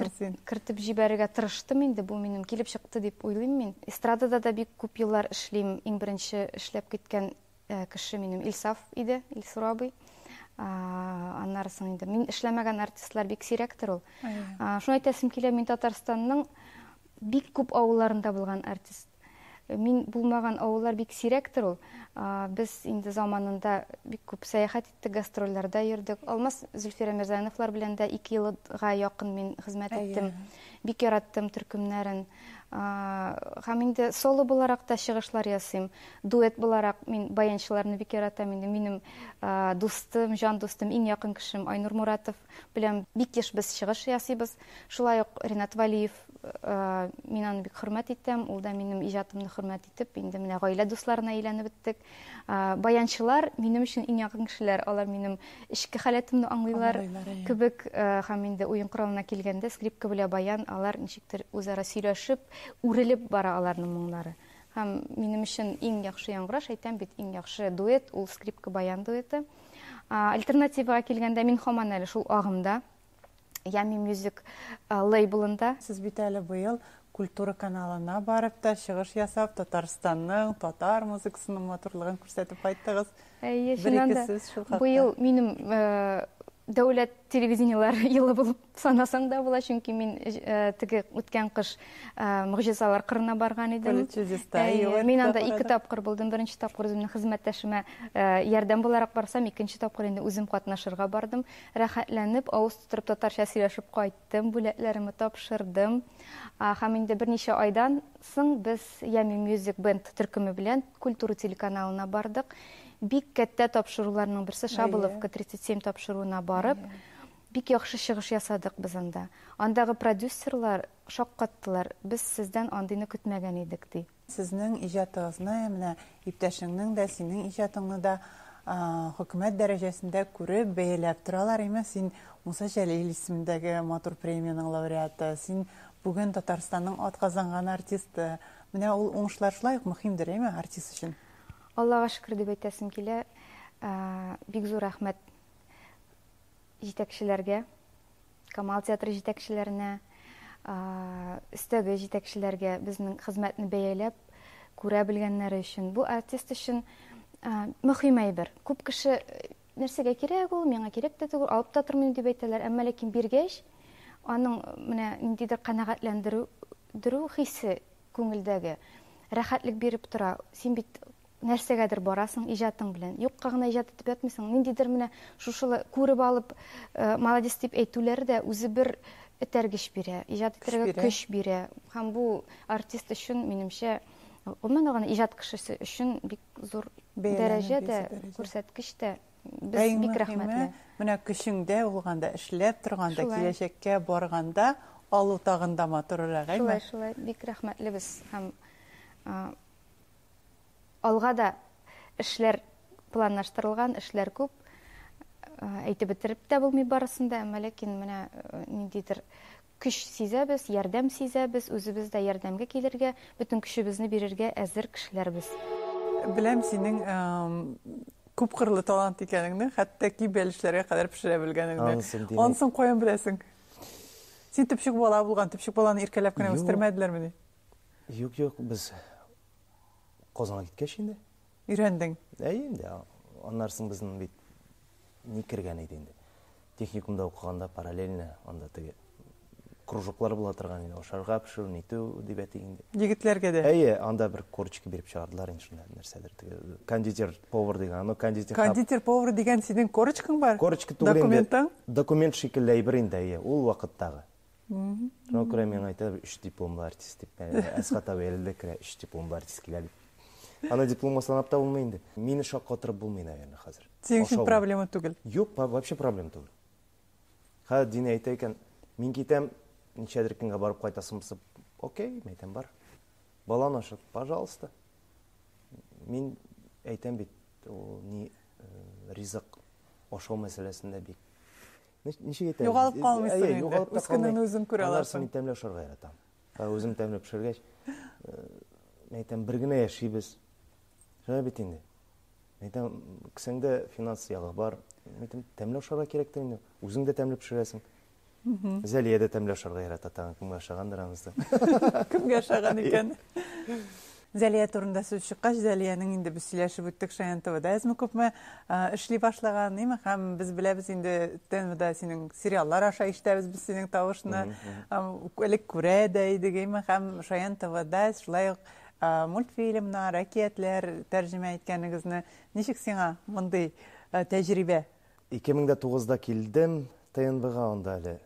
кертеп җибәрергә тырыштым инде, бу минем килеп чыкты дип уйлыйм мин. Эстрадада да бик күп еллар эшлим. Иң беренче эшләп киткән кеше минем Илсаф иде, Илсур абый. Аннары соң инде мин эшләмәгән артистлар бик сирәктер ул. Шуны әйтәсем килә, мин Татарстанның бик күп авылларында булган артист. Мин булмаган авыллар бик сирәктер ул. Без инде заманында бик күп сәяхәт иттек, гастрольләрдә йөрдек. Алмаз Зөлфира Мирзаяновлар белән дә 2 елга якын мин хезмәт иттем. Бик яраттым төркемнәрен. Һәм инде соло буларак та чыгышлар ясыйм. Дуэт буларак мин баянчыларны бик яратам. Инде минем дустым, жан дустым, иң якын кешем Айнур Муратов белән бик еш без чыгыш ясыйбыз. Шулай ук Ринат Валиев, мин аны бик хөрмәт итәм. Ул да минем иҗатымны хөрмәт итеп, инде менә гаилә дусларына әйләнеп беттек. Баянчылар минем өчен иң якын кешеләр. Алар минем эчке хәләтемне аңлыйлар кебек. Һәм инде уен коралына килгәндә скрипка белән баян алар ничектер үзара сөйләшеп, үрелеп бара аларның моңнары. Һәм минем өчен иң яхшы яңгыраш, әйтәм бит, иң яхшы дуэт ул скрипка баян дуэты. Альтернативага килгәндә мин һаман әле шул агымда. Ями Music лейблында. Сез бит әле быел культура каналына барып та чыгыш ясап, Татарстанның татар музыкасының матурлыгын күрсәтеп кайттыгыз. Быел минем дәүләт телевидениелар йылы булып санасаң да була, чөнки мин теге үткән кыш Мөгъҗизалар кырына барган идем. Мин анда 2 тапкыр булдым. Беренче тапкыр үземнең хезмәттәшемә ярдәм буларак барсам, икенче тапкыр инде үзем катнашырга бардым. Рәхәтләнеп, авыз тутырып татарча сөйләшеп кайттым, бүләкләремне тапшырдым. Һәм инде берничә айдан соң без Ями Music Band төркеме белән культура телеканалына бардык. Бик кәттә тапшыруларның берсе Шабыловка 37 тапшыруына барып, бик яхшы чыгыш ясадык без анда. Андагы продюсерлар шаккаттылар. Без сездән андыйны көтмәгән идек ди. Сезнең иҗатыгызны, менә иптәшеңнең дә, синең иҗатыңны да хөкүмәт дәрәҗәсендә күреп бәяләп торалар. Син Муса Җәлил исемендәге матур премияның лауреаты, син бүген Татарстанның атказанган артисты. Менә ул уңышлар шулай ук мөһимдер, артист өчен. Аллаға шөкер дип әйтәсем килә. Бик зур рәхмәт җитәкчеләргә, Камал театры җитәкчеләренә, өстәге җитәкчеләргә безнең хезмәтне бәяләп күрә белгәннәре өчен. Бу артист өчен мөһим әйбер. Күп кеше нәрсәгә кирәк ул, миңа кирәк тә түгел, алып та тормыйм дип әйтәләр. Әмма ләкин биргәч, аның менә ниндидер канәгатьләндерү хисе күңелдәге рәхәтлек биреп тора. Син бит нәрсәгәдер барасың иҗатың белән. Юкка гына иҗат итеп ятмыйсың. Ниндидер менә шушылы күреп алып, молодец дип әйтүләре дә үзе бер этәргеч бирә, иҗат итәргә көч бирә. Һәм бу артист өчен минемчә, гомумән алганда иҗат кешесе өчен бик зур дәрәҗәдә күрсәткеч тә. Без бик рәхмәтле. Менә көчеңдә булганда, эшләп торганда, киләчәккә барганда, алу тагында матуррак, әйме? Шулай, бик рәхмәтлебез. Һәм алга да эшләр планлаштырылган, эшләр күп. Әйтеп бетереп тә булмый барысында, әмма ләкин менә ниндидер көч сизәбез, ярдәм сизәбез, үзебез дә ярдәмгә килергә, бөтен көчебезне бирергә әзер кешеләрбез. Беләм синең күп кырлы талант икәнеңне, хәтта ки бәлешләргә кадәр пешерә белгәнеңне. Ансын каян беләсең? Син төпчек бала булган, төпчек баланы иркәләп кенә үстермәделәрме? Юк, без Казанга киткәч инде. Өйрәндең. Инде. Аннан соң безнең бит ни кергән иде инде. Техникумда укыганда параллельно анда теге кружоклар була торган иде. Ашарга пешерү, нитү дип әйтегәндә. Егетләргә дә. Анда бер корочка биреп чыгардылар инде шунда нәрсәдер теге кондитер повар дигән, кондитер повар дигән синең корочкаң бар? Корочка түгел. Документ шикелле әйбер инде, ул вакыттагы. Шуңа күрә мин әйтәм, 3 дипломлы артист дип. Әсгатав әле керә 3 дипломлы артист килә дип. Ана дипломы санап та булмый инде. Мине шаккатырып булмый, наверное, хәзер. Синең өчен проблема түгел. Юк, вообще проблема түгел. Дине әйтә икән, мин китәм, ничәдер көнгә барып кайтасымсыз. Окей, мәйтәм бар. Баланы ашат, пожалуйста. Мин әйтәм бит, ни ризык ашау мәсьәләсендә бик. Ничек әйтәм? Югалып калмыйсың инде. Үз көнеңне үзең күрә аласың. Мин тәмләп ашарга яратам. Үзем тәмләп пешергәч, мәйтәм бер генә яшибез. Шулай бит инде. Мәйтәм кесәңдә финанс ягы бар. Мәйтәм тәмләп ашарга кирәктер инде. Үзең дә тәмләп пешерәсең. Зәлия дә тәмләп ашарга ярата, кемгә ашагандыр анысы. Кемгә ашаган икән? Зәлия турында сүз чыккач, Зәлиянең инде без сөйләшеп үттек Шаян ТВда. Әзме күпме эшли башлаган, ниме? Һәм без беләбез инде ТВда синең сериаллар аша ишетәбез без синең тавышны. Элек күрә дә идек, һәм Шаян ТВда шулай ук мультфильмнар, ракетлер тәрҗемә иткәнегезне ничек сиңа мондый тәҗрибә? 2009-да килдем ТНБ-га, анда әле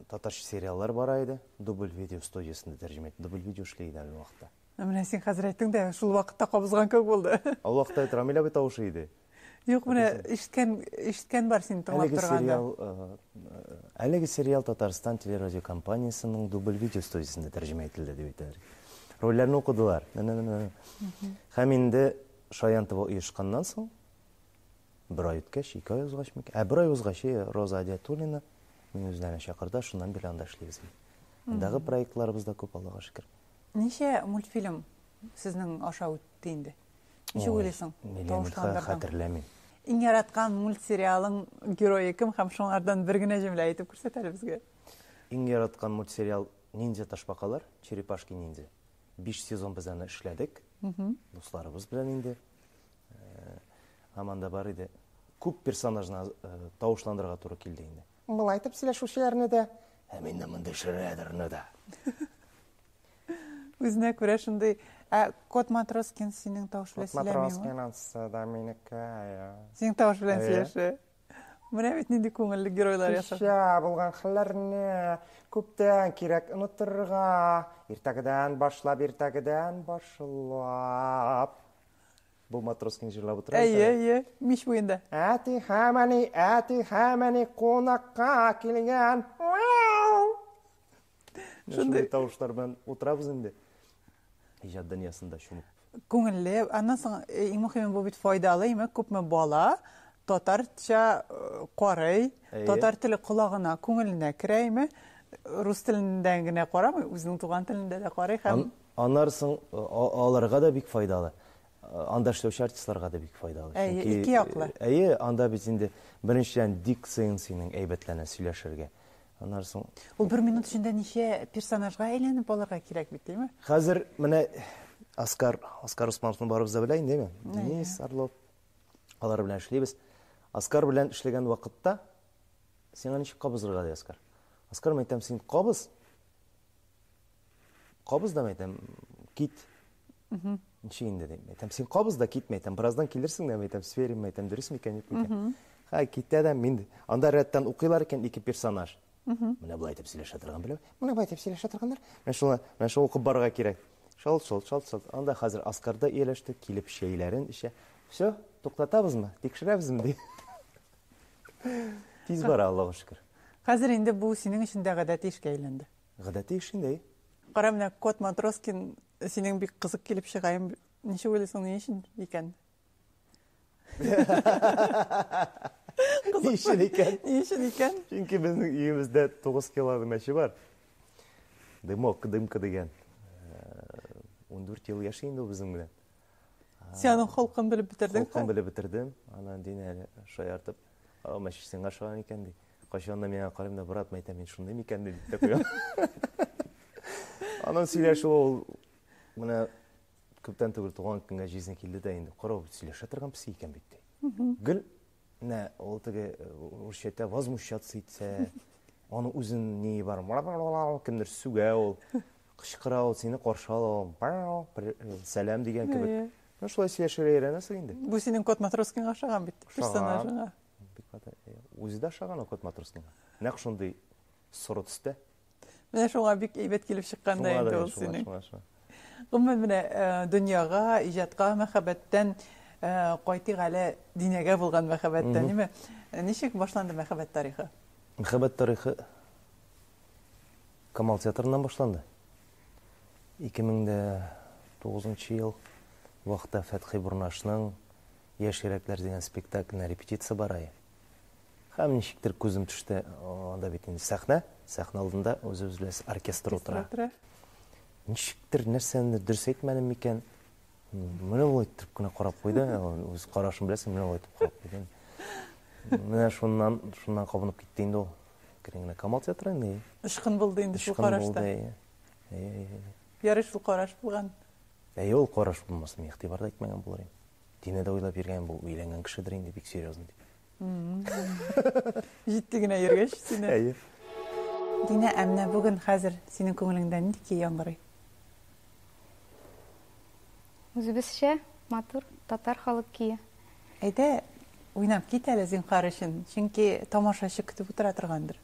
татарча сериаллар бара иде. Дубль видео студиясында тәрҗемә иттем. Дубль видео эшләйде әле вакытта. Менә син хәзер әйттең дә, шул вакытта кабызган кебек булды. Ал вакытта Рамил абый тавышы иде. Юк, менә ишеткән бар син тыңлап торганда. Әлеге сериал Татарстан телерадио компаниясының Дубль видео студиясында тәрҗемә ителде дип әйтәләр. Рольләрне укыдылар. Һәм инде Шаянтова оешканнан соң, бер ай үткәч, 2 ай узгач микән? Бер ай узгач Роза Адиятуллина мине үзләренә чакырды, шуннан бeri анда эшлибез. Андагы проектларыбыз да күп, Аллага шөкер. Ничә мультфильм сезнең аша үтте инде? Ничек уйлыйсың? Хәтерләмим. Иң яраткан мультсериалың герое кем һәм шуңардан бер генә җөмлә әйтеп күрсәт әле безгә. Иң яраткан мультсериал Ниндзя Ташбакалар, Черепашки ниндзя. 5 сезон без аны эшләдек. Дусларыбыз белән инде. Аманда бар иде. Күп персонажны тавышландырырга туры килде инде. Мул әйтеп сөйләшүчеләрне дә, һәм инде монда шәрәдерне дә. Үзенә күрә шундый. Кот Матроскин синең тавыш белән сөйләмиме? Матроскин ансы да минеке. Синең тавыш белән сөйләшә. Менә бит нинди күңелле геройлар ясап. Булган хәлләрне күптән кирәк онытырга. Иртәгәдән башлап. Бу Матроскин җырлап утыра. Әйе, мич буенда. Әти һәмәне кунакка килгән. Шундый тавышлар белән утырабыз инде. Иҗат дөньясында шуны. Күңелле, аннан соң иң мөһиме бу бит файдалы, күпме бала татарча карый, татар теле колагына, күңеленә керәме? Рус телендә генә карамый, үзенең туган телендә дә карый һәм аннарсын аларга да бик файдалы. Анда эшләүче артистларга да бик файдалы. Чөнки ике яклы. Анда бит инде беренчедән дикцияң синең әйбәтләнә сөйләшергә. Аннарсын ул 1 минут эчендә ничә персонажга әйләнеп алырга кирәк бит, димме? Хәзер менә Оскар Усмановны барыбыз да беләйин, димме? Денис Орлов. Алар белән эшлибез. Оскар белән эшләгән вакытта сиңа ничек кабызырга ди Оскар? Оскар мәйтәм, син кабыз. Кабыз да мәйтәм, кит. Ничек инде дим. Мәйтәм, син кабыз да китмәйтәм. Бераздан килерсең дә мәйтәм, сверим мәйтәм, дөрес микән, юк микән? Китә дә мин. Анда рәттән укыйлар икән 2 персонаж. Менә булай итеп сөйләшә торган беләм. Менә булай итеп сөйләшә торганнар. Менә шул укып барырга кирәк. Шал. Анда хәзер Оскарда ияләште, килеп шәйләрен ишә. Всё, туктатабызмы? Тикшерәбезме ди. Тиз бара, Аллага шөкер. Хәзер инде бу синең өчен дә гадәти эшкә әйләнде. Гадәти эш инде. Кара, менә Кот Матроскин синең бик кызык килеп чыгаем. Ничек уйлыйсың, ни өчен икән? Ни өчен икән? Чөнки безнең өебездә 9 килограмм мәче бар. Дымка дигән. 14 ел яши инде безнең белән. Син халкын белеп бетердең. Халкын белеп бетердем. Анан дин әле шаяртып, мәче сиңа шаган икән ди. Кайчан да миңа карыйм да, брат, мәйтәм, мин шундый микән дип тә куям. Анан сөйләшү ул менә күптән түгел туган көнгә җизен килде дә инде. Карап сөйләшә торган пси икән бит. Гел нә ул теге уршәтә возмущаться итсә, аның үзен ни бар? Кемдер сүгә ул, кычкыра ул, сине каршы ала, сәлам дигән кебек. Шулай сөйләшергә өйрәнәсең инде. Бу синең Кот Матроскинга ошаган бит, персонажыңа. Үзе дә ошаган Кот Матроскинга. Нәкъ шундый соры төстә. Менә шуңа бик әйбәт килеп чыкканда инде ул синең. Гомумән менә дөньяга, иҗатка мәхәббәттән кайтыйк әле динәгә булган мәхәббәттән, ниме? Ничек башланды мәхәббәт тарихы? Мәхәббәт тарихы Камал театрыннан башланды. 2009 ел вакытта Фәтхи Бурнашның Яшь йөрәкләр дигән спектакльне репетиция бара. Һәм ничектер күзем төште, анда бит инде сәхнә алдында үз-үзләс оркестр утыра. Ничектер нәрсәне дөрес әйтмәдем микән? Менә ул итеп кенә карап куйды, үз карашын беләсең, менә ул итеп карап куйды. Менә шуннан кабынып китте инде ул. Кирәгенә Камал театры. Ишкын булды инде шул карашта. Ярый шул караш булган. Ул караш булмасын, игътибарда итмәгән булыр. Динәдә уйлап йөргән бу өйләнгән кешедер инде, бик серьезный дип. Җитте генә йөргәч сине. Динә, әмма бүген хәзер синең күңелеңдә нинди яңгырый? Үзебезчә матур татар халык кие. Әйдә, уйнап кит әле зинһар өчен, чөнки тамашачы көтеп утыра торгандыр.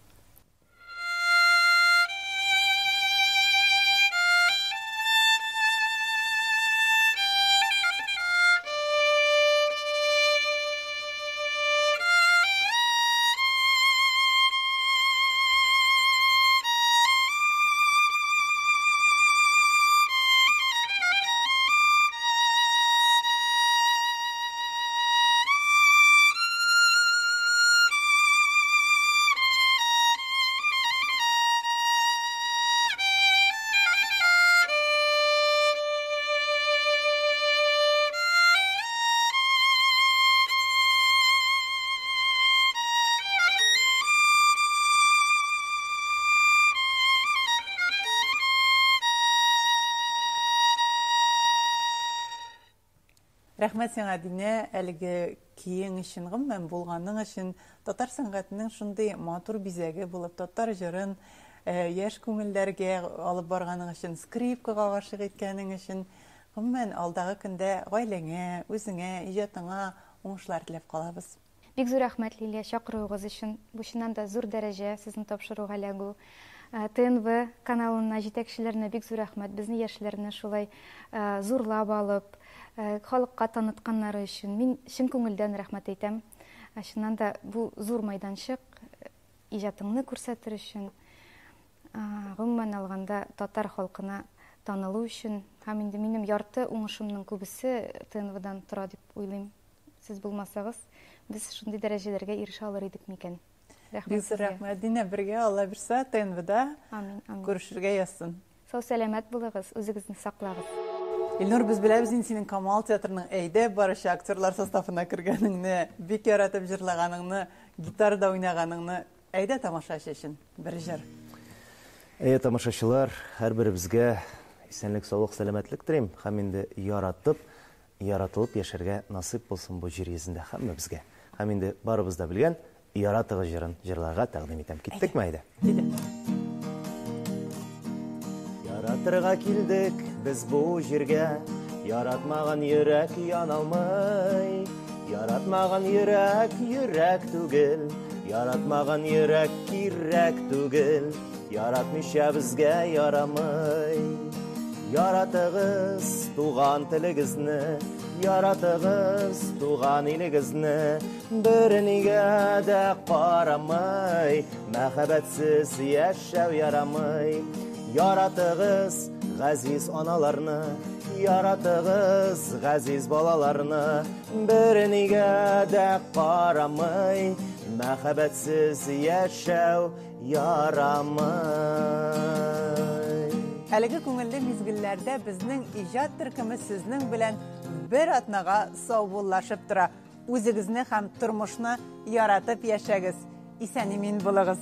Рәхмәт сиңа, Динә, әлеге киең өчен, гомумән булганың өчен, татар сәнгатенең шундый матур бизәге булып, татар җырын яшь күңелләргә алып барганың өчен, скрипкага гашыйк иткәнең өчен, гомумән алдагы көндә гаиләңә, үзеңә, иҗатыңа уңышлар теләп калабыз. Бик зур рәхмәт, Лилия, чакыруыгыз өчен. Бу чыннан да зур дәрәҗә сезне тапшыруга эләгү. ТНВ каналына җитәкчеләренә бик зур рәхмәт. Безне яшьләрне шулай зурлап алып, халыкка танытканнары өчен мин чын күңелдән рәхмәт әйтәм. Чыннан да бу зур майданчык иҗатыңны күрсәтер өчен, гомумән алганда татар халкына танылу өчен, һәм инде минем ярты уңышымның күбесе ТНВдан тора дип уйлыйм. Сез булмасагыз, без шундый дәрәҗәләргә ирешә алыр идек микән? Бик зур рәхмәт, Динә, бергә Алла бирсә ТНВда күрешергә язсын. Сау сәламәт булыгыз, үзегезне саклагыз. Илнур, без беләбез инде синең Камал театрының әйдә барышы актерлар составына кергәнеңне, бик яратып җырлаганыңны, гитарда уйнаганыңны. Әйдә тамашачы өчен бер җыр. Тамашачылар, һәрберебезгә исәнлек, саулык, сәламәтлек телим, һәм инде яратылып яшәргә насыйп булсын бу җир йөзендә һәммәбезгә. Һәм инде барыбыз да белгән яратыгыз җырын җырларга тәкъдим итәм. Киттекме, әйдә? Яратырга килдек без бу җиргә, яратмаган йөрәк яналмый. Яратмаган йөрәк түгел, яратмаган йөрәк кирәк түгел, яратмыйча безгә ярамый. Яратыгыз туган телегезне, яратыгыз туган илегезне, бернигә дә карамый, мәхәббәтсез яшәү ярамый. Яратыгыз газиз аналарны, яратыгыз газиз балаларны, бернигә дә карамый, мәхәббәтсез яшәү ярамый. Әлеге күңелле мизгелләрдә безнең иҗат төркеме сезнең белән бер атнага саубуллашып тора. Үзегезне һәм тормышны яратып яшәгез. Исән-имин булыгыз.